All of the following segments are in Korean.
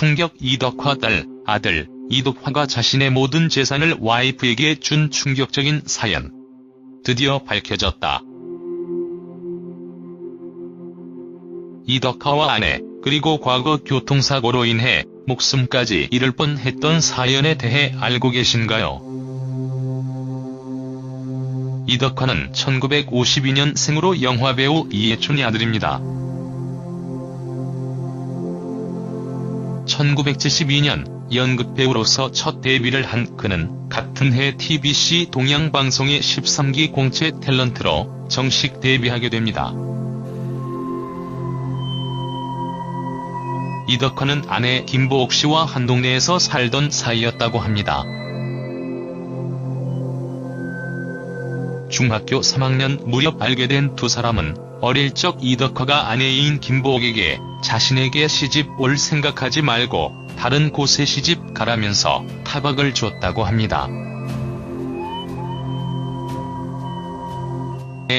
충격. 이덕화 아들 이덕화가 자신의 모든 재산을 와이프에게 준 충격적인 사연. 드디어 밝혀졌다. 이덕화와 아내, 그리고 과거 교통사고로 인해 목숨까지 잃을 뻔했던 사연에 대해 알고 계신가요? 이덕화는 1952년생으로 영화배우 이해춘의 아들입니다. 1972년 연극배우로서 첫 데뷔를 한 그는 같은 해 TBC 동양방송의 13기 공채 탤런트로 정식 데뷔하게 됩니다. 이덕화는 아내 김보옥 씨와 한 동네에서 살던 사이였다고 합니다. 중학교 3학년 무렵 알게 된 두 사람은 어릴 적 이덕화가 아내인 김보옥에게 자신에게 시집 올 생각하지 말고 다른 곳에 시집 가라면서 타박을 줬다고 합니다.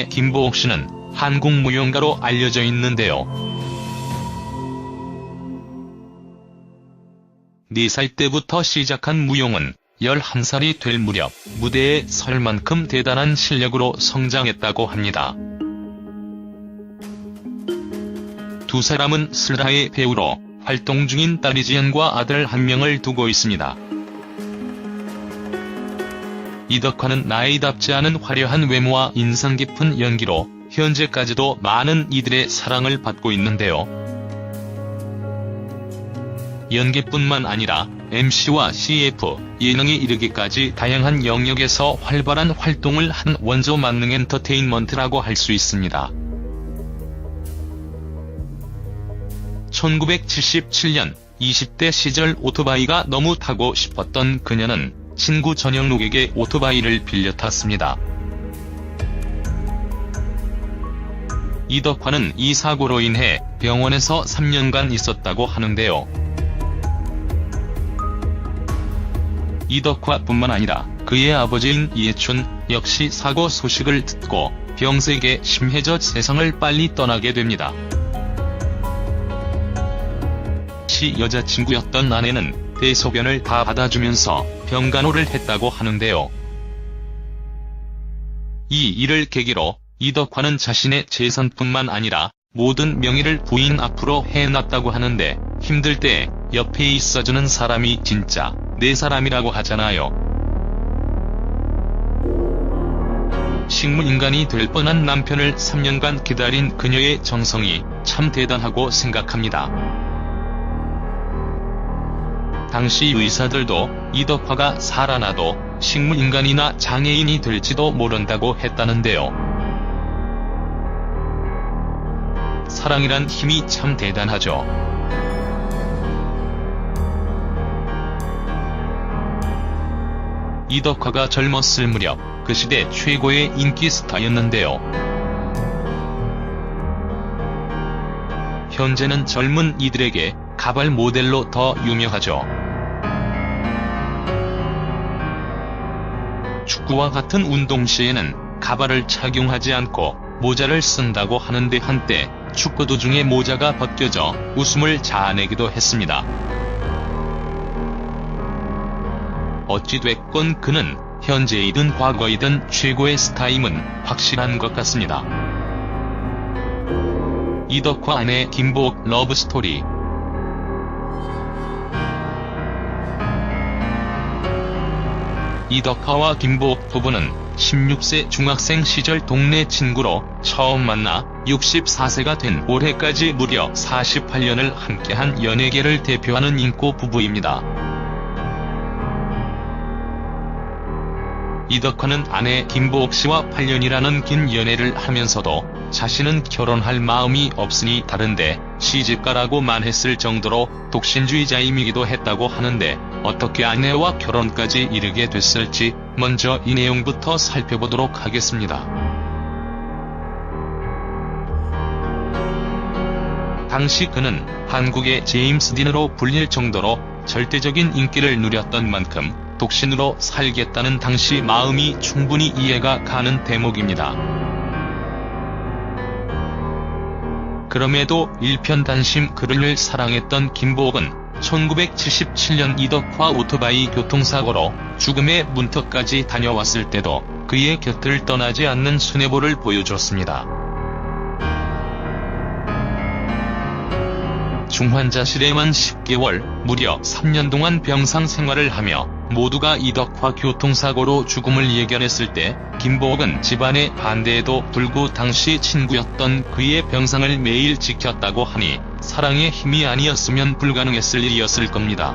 김보옥 씨는 한국 무용가로 알려져 있는데요. 4살 때부터 시작한 무용은 11살이 될 무렵 무대에 설 만큼 대단한 실력으로 성장했다고 합니다. 두 사람은 슬하의 배우로 활동 중인 딸 이지연과 아들 1명을 두고 있습니다. 이덕화는 나이답지 않은 화려한 외모와 인상 깊은 연기로 현재까지도 많은 이들의 사랑을 받고 있는데요. 연기뿐만 아니라 MC와 CF, 예능에 이르기까지 다양한 영역에서 활발한 활동을 한 원조 만능 엔터테인먼트라고 할 수 있습니다. 1977년 20대 시절 오토바이가 너무 타고 싶었던 그녀는 친구 전영록에게 오토바이를 빌려 탔습니다. 이덕화는 이 사고로 인해 병원에서 3년간 있었다고 하는데요. 이덕화뿐만 아니라 그의 아버지인 이해춘 역시 사고 소식을 듣고 병세게 심해져 세상을 빨리 떠나게 됩니다. 여자친구였던 아내는 대소변을 다 받아주면서 병간호를 했다고 하는데요. 이 일을 계기로 이덕화는 자신의 재산뿐만 아니라 모든 명의를 부인 앞으로 해놨다고 하는데, 힘들 때 옆에 있어주는 사람이 진짜 내 사람이라고 하잖아요. 식물인간이 될 뻔한 남편을 3년간 기다린 그녀의 정성이 참 대단하고 생각합니다. 당시 의사들도 이덕화가 살아나도 식물인간이나 장애인이 될지도 모른다고 했다는데요. 사랑이란 힘이 참 대단하죠. 이덕화가 젊었을 무렵 그 시대 최고의 인기 스타였는데요. 현재는 젊은 이들에게 가발 모델로 더 유명하죠. 축구와 같은 운동 시에는 가발을 착용하지 않고 모자를 쓴다고 하는데, 한때 축구 도중에 모자가 벗겨져 웃음을 자아내기도 했습니다. 어찌됐건 그는 현재이든 과거이든 최고의 스타임은 확실한 것 같습니다. 이덕화 아내 김보옥 러브스토리. 이덕화와 김보옥 부부는 16세 중학생 시절 동네 친구로 처음 만나 64세가 된 올해까지 무려 48년을 함께한 연예계를 대표하는 인고 부부입니다. 이덕화는 아내 김보옥 씨와 8년이라는 긴 연애를 하면서도 자신은 결혼할 마음이 없으니 다른데 시집가라고만 했을 정도로 독신주의자이기도 했다고 하는데, 어떻게 아내와 결혼까지 이르게 됐을지 먼저 이 내용부터 살펴보도록 하겠습니다. 당시 그는 한국의 제임스 딘으로 불릴 정도로 절대적인 인기를 누렸던 만큼 독신으로 살겠다는 당시 마음이 충분히 이해가 가는 대목입니다. 그럼에도 일편단심 그를 사랑했던 김보옥은 1977년 이덕화 오토바이 교통사고로 죽음의 문턱까지 다녀왔을 때도 그의 곁을 떠나지 않는 순애보를 보여줬습니다. 중환자실에만 10개월, 무려 3년 동안 병상 생활을 하며 모두가 이덕화 교통사고로 죽음을 예견했을 때 김보옥은 집안의 반대에도 불구 당시 친구였던 그의 병상을 매일 지켰다고 하니 사랑의 힘이 아니었으면 불가능했을 일이었을 겁니다.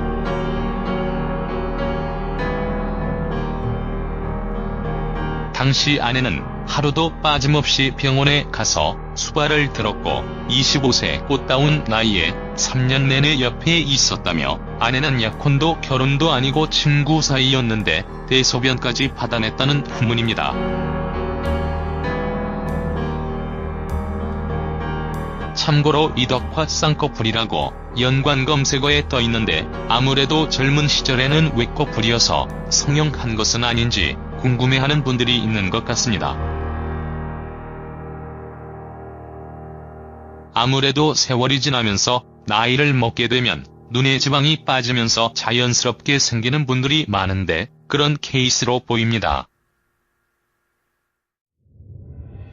당시 아내는 하루도 빠짐없이 병원에 가서 수발을 들었고 25세 꽃다운 나이에 3년 내내 옆에 있었다며 아내는 약혼도 결혼도 아니고 친구 사이였는데 대소변까지 받아냈다는 후문입니다. 참고로 이덕화 쌍꺼풀이라고 연관 검색어에 떠있는데 아무래도 젊은 시절에는 외꺼풀이어서 성형한 것은 아닌지 궁금해하는 분들이 있는 것 같습니다. 아무래도 세월이 지나면서 나이를 먹게 되면 눈에 지방이 빠지면서 자연스럽게 생기는 분들이 많은데 그런 케이스로 보입니다.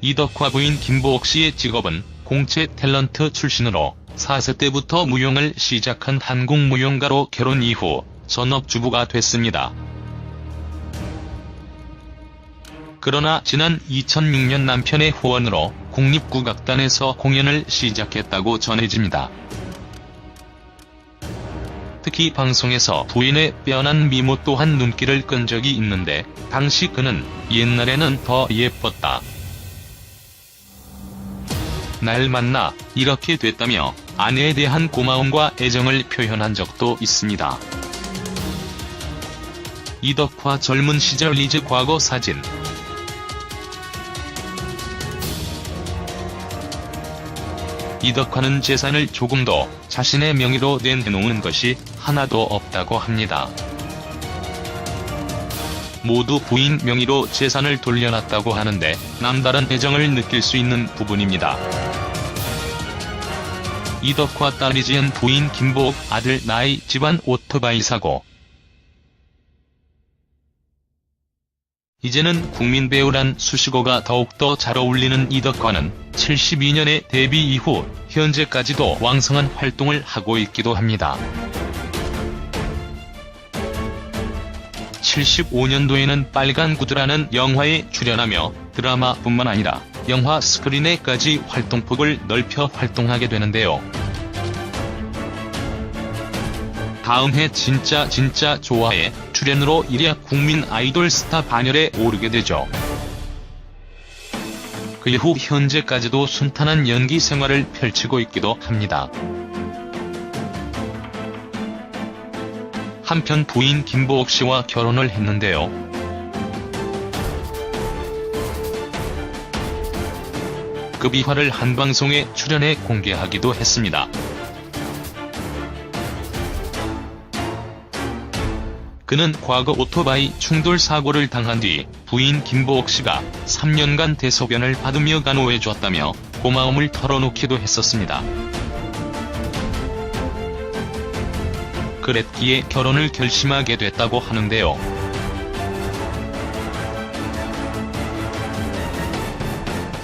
이덕화 부인 김보옥 씨의 직업은 공채 탤런트 출신으로 4세 때부터 무용을 시작한 한국무용가로 결혼 이후 전업주부가 됐습니다. 그러나 지난 2006년 남편의 후원으로 국립국악단에서 공연을 시작했다고 전해집니다. 특히 방송에서 부인의 빼어난 미모 또한 눈길을 끈 적이 있는데 당시 그는 옛날에는 더 예뻤다. 날 만나 이렇게 됐다며 아내에 대한 고마움과 애정을 표현한 적도 있습니다. 이덕화 젊은 시절 리즈 과거 사진. 이덕화는 재산을 조금도 자신의 명의로 내놓은 것이 하나도 없다고 합니다. 모두 부인 명의로 재산을 돌려놨다고 하는데 남다른 애정을 느낄 수 있는 부분입니다. 이덕화 딸이 지은 부인 김보옥 아들 나이 집안 오토바이 사고. 이제는 국민배우란 수식어가 더욱더 잘 어울리는 이덕화는 72년에 데뷔 이후 현재까지도 왕성한 활동을 하고 있기도 합니다. 75년도에는 빨간 구두라는 영화에 출연하며 드라마뿐만 아니라 영화 스크린에까지 활동폭을 넓혀 활동하게 되는데요. 다음 해 진짜 좋아해 출연으로 이랴 국민 아이돌 스타 반열에 오르게 되죠. 그 이후 현재까지도 순탄한 연기 생활을 펼치고 있기도 합니다. 한편 부인 김보옥 씨와 결혼을 했는데요. 그 비화를 한 방송에 출연해 공개하기도 했습니다. 그는 과거 오토바이 충돌 사고를 당한 뒤 부인 김보옥 씨가 3년간 대소변을 받으며 간호해줬다며 고마움을 털어놓기도 했었습니다. 그랬기에 결혼을 결심하게 됐다고 하는데요.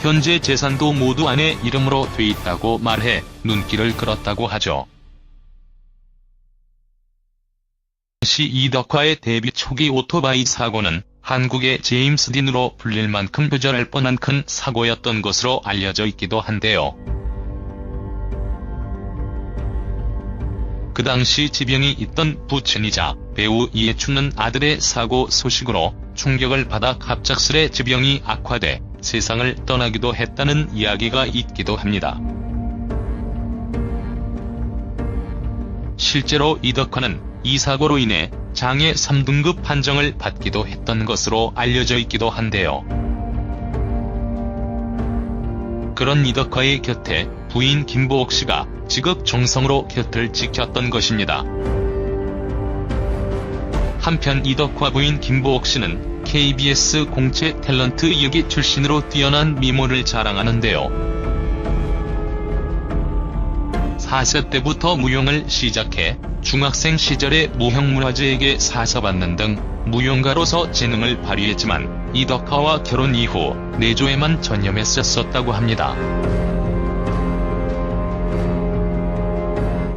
현재 재산도 모두 아내 이름으로 돼 있다고 말해 눈길을 끌었다고 하죠. 당시 이덕화의 데뷔 초기 오토바이 사고는 한국의 제임스 딘으로 불릴 만큼 표절할 뻔한 큰 사고였던 것으로 알려져 있기도 한데요. 그 당시 지병이 있던 부친이자 배우 이해춘은 아들의 사고 소식으로 충격을 받아 갑작스레 지병이 악화돼 세상을 떠나기도 했다는 이야기가 있기도 합니다. 실제로 이덕화는 이 사고로 인해 장애 3등급 판정을 받기도 했던 것으로 알려져 있기도 한데요. 그런 이덕화의 곁에 부인 김보옥 씨가 지극정성으로 곁을 지켰던 것입니다. 한편 이덕화 부인 김보옥 씨는 KBS 공채 탤런트 유기 출신으로 뛰어난 미모를 자랑하는데요. 14세 때부터 무용을 시작해 중학생 시절에 무형문화재에게 사서받는 등 무용가로서 재능을 발휘했지만 이덕화와 결혼 이후 내조에만 전념했었다고 합니다.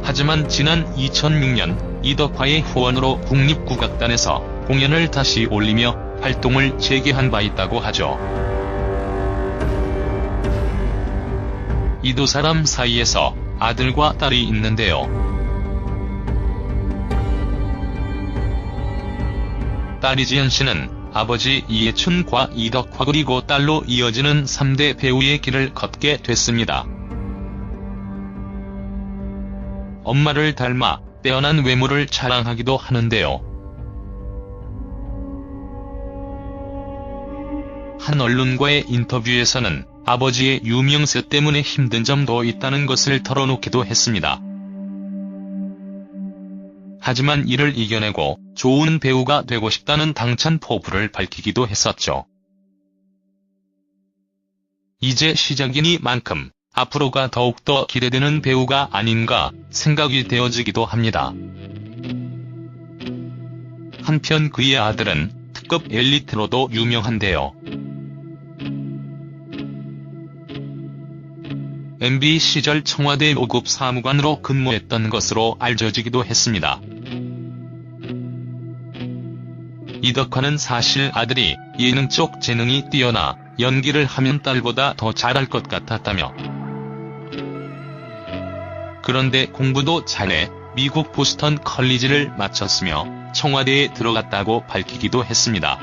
하지만 지난 2006년 이덕화의 후원으로 국립국악단에서 공연을 다시 올리며 활동을 재개한 바 있다고 하죠. 이 두 사람 사이에서 아들과 딸이 있는데요. 딸 이지연 씨는 아버지 이해춘과 이덕화 그리고 딸로 이어지는 3대 배우의 길을 걷게 됐습니다. 엄마를 닮아 빼어난 외모를 자랑하기도 하는데요. 한 언론과의 인터뷰에서는 아버지의 유명세 때문에 힘든 점도 있다는 것을 털어놓기도 했습니다. 하지만 이를 이겨내고 좋은 배우가 되고 싶다는 당찬 포부를 밝히기도 했었죠. 이제 시작이니만큼 앞으로가 더욱더 기대되는 배우가 아닌가 생각이 되어지기도 합니다. 한편 그의 아들은 특급 엘리트로도 유명한데요. MB 시절 청와대 5급 사무관으로 근무했던 것으로 알려지기도 했습니다. 이덕화는 사실 아들이 예능 쪽 재능이 뛰어나 연기를 하면 딸보다 더 잘할 것 같았다며, 그런데 공부도 잘해 미국 보스턴 컬리지를 마쳤으며 청와대에 들어갔다고 밝히기도 했습니다.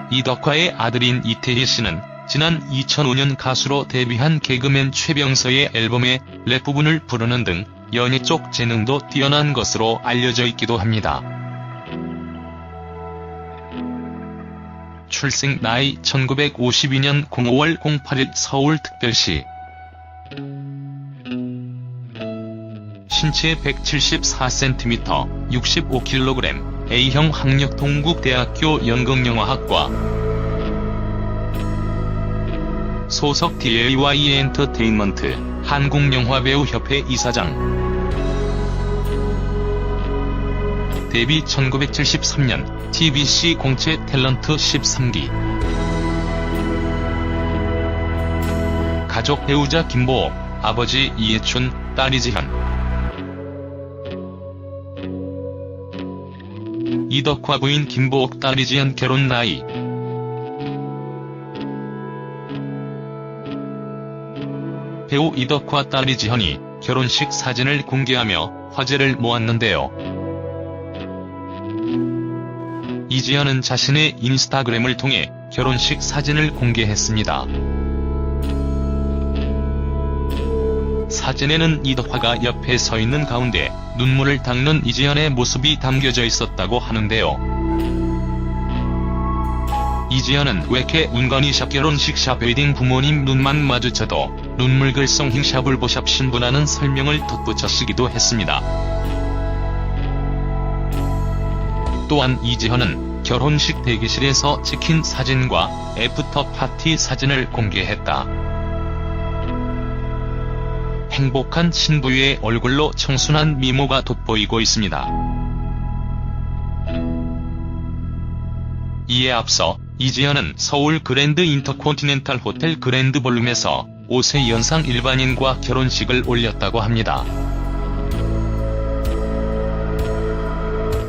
이덕화의 아들인 이태희 씨는 지난 2005년 가수로 데뷔한 개그맨 최병서의 앨범에 랩 부분을 부르는 등 연예 쪽 재능도 뛰어난 것으로 알려져 있기도 합니다. 출생 나이 1952년 5월 08일 서울특별시. 신체 174cm, 65kg, A형 학력 동국대학교 연극영화학과 소속 DAY 엔터테인먼트 한국영화배우협회 이사장. 데뷔 1973년 TBC 공채 탤런트 13기. 가족 배우자 김보옥, 아버지 이해춘, 딸 이지현. 이덕화 부인 김보옥, 딸 이지현 결혼 나이. 배우 이덕화 딸 이지현이 결혼식 사진을 공개하며 화제를 모았는데요. 이지현은 자신의 인스타그램을 통해 결혼식 사진을 공개했습니다. 사진에는 이덕화가 옆에 서 있는 가운데 눈물을 닦는 이지현의 모습이 담겨져 있었다고 하는데요. 이지현은 왜케 운건이샵 결혼식 샵 웨딩 부모님 눈만 마주쳐도 눈물글썽 힝샵을 보샵 신부라는 설명을 덧붙여 쓰기도 했습니다. 또한 이지현은 결혼식 대기실에서 찍힌 사진과 애프터 파티 사진을 공개했다. 행복한 신부의 얼굴로 청순한 미모가 돋보이고 있습니다. 이에 앞서 이지현은 서울 그랜드 인터콘티넨탈 호텔 그랜드 볼룸에서 5세 연상 일반인과 결혼식을 올렸다고 합니다.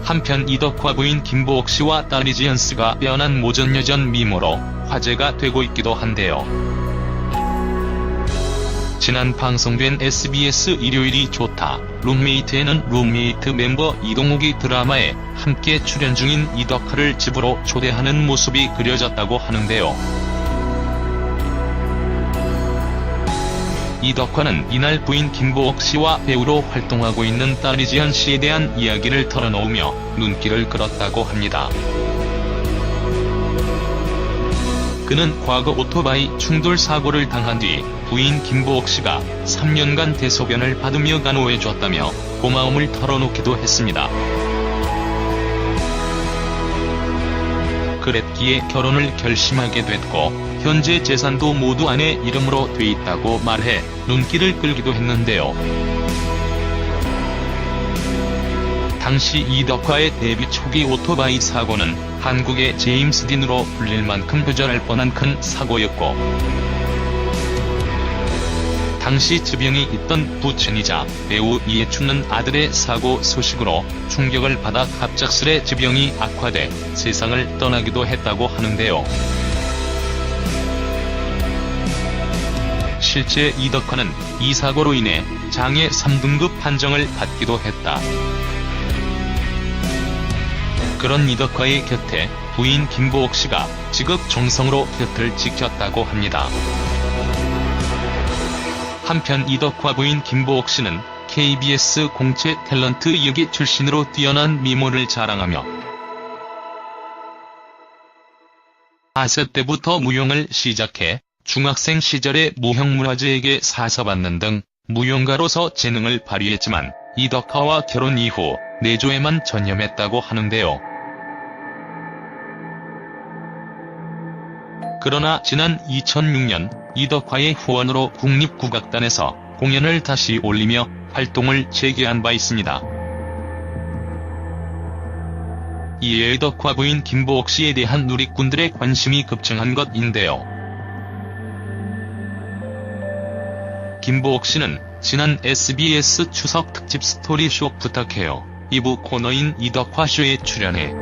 한편 이덕화 부인 김보옥 씨와 딸 이지연 씨가 빼어난 모전여전 미모로 화제가 되고 있기도 한데요. 지난 방송된 SBS 일요일이 좋다 룸메이트에는 룸메이트 멤버 이동욱이 드라마에 함께 출연 중인 이덕화를 집으로 초대하는 모습이 그려졌다고 하는데요. 이덕화는 이날 부인 김보옥 씨와 배우로 활동하고 있는 딸 이지연 씨에 대한 이야기를 털어놓으며 눈길을 끌었다고 합니다. 그는 과거 오토바이 충돌 사고를 당한 뒤 부인 김보옥 씨가 3년간 대소변을 받으며 간호해줬다며 고마움을 털어놓기도 했습니다. 그랬기에 결혼을 결심하게 됐고 현재 재산도 모두 아내 이름으로 돼 있다고 말해 눈길을 끌기도 했는데요. 당시 이덕화의 데뷔 초기 오토바이 사고는 한국의 제임스 딘으로 불릴 만큼 표절할 뻔한 큰 사고였고, 당시 지병이 있던 부친이자 배우 이해춘은 아들의 사고 소식으로 충격을 받아 갑작스레 지병이 악화돼 세상을 떠나기도 했다고 하는데요. 실제 이덕화는 이 사고로 인해 장애 3등급 판정을 받기도 했다. 그런 이덕화의 곁에 부인 김보옥 씨가 지극정성으로 곁을 지켰다고 합니다. 한편 이덕화 부인 김보옥 씨는 KBS 공채 탤런트 6기 출신으로 뛰어난 미모를 자랑하며 4세 때부터 무용을 시작해 중학생 시절에 무형문화재에게 사서받는 등 무용가로서 재능을 발휘했지만 이덕화와 결혼 이후 내조에만 전념했다고 하는데요. 그러나 지난 2006년 이덕화의 후원으로 국립국악단에서 공연을 다시 올리며 활동을 재개한 바 있습니다. 이에 이덕화 부인 김보옥 씨에 대한 누리꾼들의 관심이 급증한 것인데요. 김보옥 씨는 지난 SBS 추석 특집 스토리쇼 부탁해요 2부 코너인 이덕화쇼에 출연해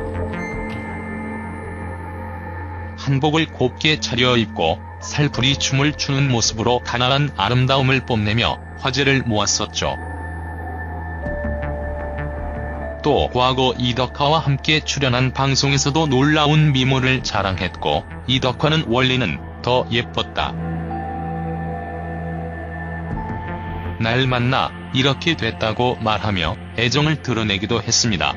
한복을 곱게 차려입고 살풀이 춤을 추는 모습으로 가난한 아름다움을 뽐내며 화제를 모았었죠. 또 과거 이덕화와 함께 출연한 방송에서도 놀라운 미모를 자랑했고 이덕화는 원래는 더 예뻤다. 날 만나 이렇게 됐다고 말하며 애정을 드러내기도 했습니다.